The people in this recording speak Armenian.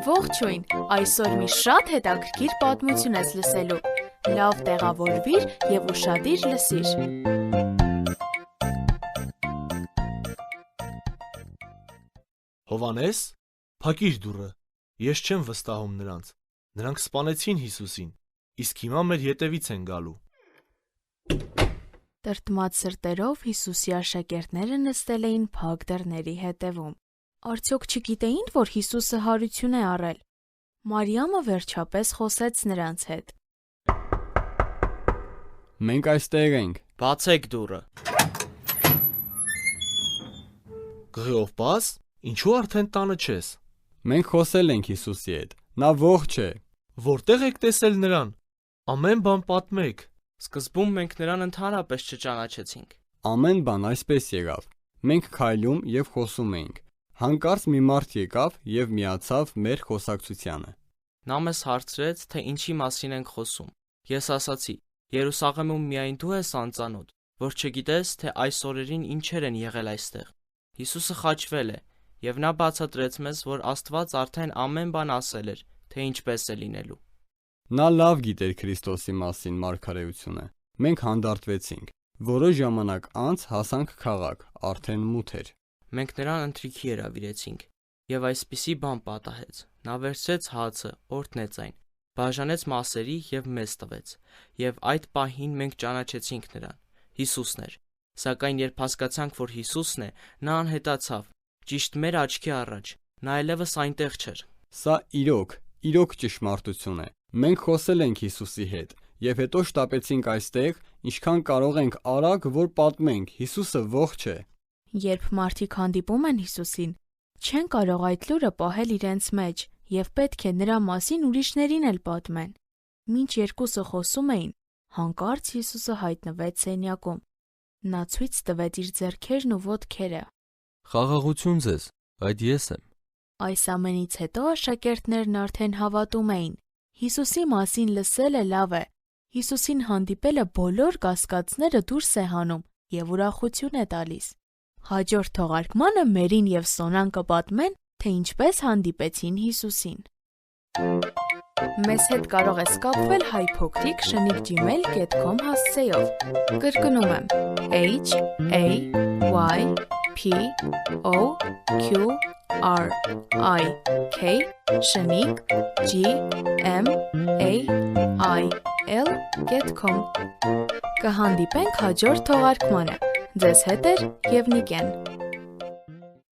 Ողջույն, այսօր մի շատ հետաքրքիր պատմություն ես լսելու։ Լավ տեղավորվիր և ուշադիր լսիր։ Հովհաննես, փակիր դուռը, ես չեմ վստահում նրանց։ Նրանք սպանեցին Հիսուսին, իսկ հիմա մեր ետևից են գալու։ Տրտմած սրտերով Հիսուսի աշակերտները նստել էին փակ դռների հետևում։ Արդյոք չգիտեին, որ Հիսուսը հարություն է առել։ Մարիամը վերջապես խոսեց նրանց հետ։ Մենք այստեղ ենք։ Բացեք դուռը։ Գղիով բաս, ինչու արդեն տանը չես։ Մենք խոսել ենք Հիսուսի հետ։ Նա ողջ է։ Որտեղ եք տեսել նրան։ Ամեն բան պատմեք։ Սկզբում մենք նրան ընդհանրապես չճանաչեցինք։ Ամեն բան այսպես եղավ։ Մենք քայլում և խոսում էինք։ Հանկարծ մի մարդ եկավ և միացավ մեր խոսակցությանը։ Նա մեզ հարցրեց, թե ինչի մասին ենք խոսում։ Ես ասացի. Երուսաղեմում միայն դու ես անծանոթ, որ չգիտես, թե այս օրերին ինչեր են եղել այստեղ։ Հիսուսը խաչվել է, և նա բացատրեց մեզ, որ Աստված արդեն ամեն բան ասել էր, թե ինչպես է լինելու։ Նա լավ գիտեր Քրիստոսի մասին մարգարեությունը։ Մենք հանդարտվեցինք։ Որոշ ժամանակ անց հասանք քաղաք, արդեն մութ էր։ Մենք նրան ընթրիքի հրավիրեցինք, և այսպիսի բան պատահեց. նա վերցրեց հացը, օրհնեց այն, բաժանեց մասերի և մեզ տվեց, և այդ պահին մենք ճանաչեցինք նրան։ Հիսուսն էր։ Սակայն երբ հասկացանք, որ Հիսուսն է, նա անհետացավ, ճիշտ մեր աչքի առաջ, նա այլևս այնտեղ չէր։ Սա իրոք ճշմարտություն է։ Մենք խոսել ենք Հիսուսի հետ, և հետո շտապեցինք այստեղ, ինչքան կարող ենք արագ, որ պատմենք, Հիսուսը ողջ է։ Երբ մարդիկ հանդիպում են Հիսուսին, չեն կարող այդ լուրը պահել իրենց մեջ և պետք է նրա մասին ուրիշներին էլ պատմեն։ Մինչ երկուսը խոսում էին, հանկարծ Հիսուսը հայտնվեց սենյակում։ Նա ցույց տվեց իր ձեռքերն ու ոտքերը։ Խաղաղություն ձեզ, այդ ես եմ։ Այս ամենից հետո աշակերտներն արդեն հավատում էին։ Հիսուսի մասին լսելը լավ է։ Հիսուսին հանդիպելը բոլոր կասկածները դուրս է հանում և ուրախություն է տալիս։ Հաջորդ թողարկմանը Մերին և Սոնան կպատմեն, թե ինչպես հանդիպեցին Հիսուսին։ Մեզ հետ կարող ես կապվել hypocrite@gmail.com հասցեով։ Կրկնում եմ HAYPOQRIGmail.com Կհանդիպենք հաջորդ թողարկմանը։ Ձեզ հետ է և Նիկեն։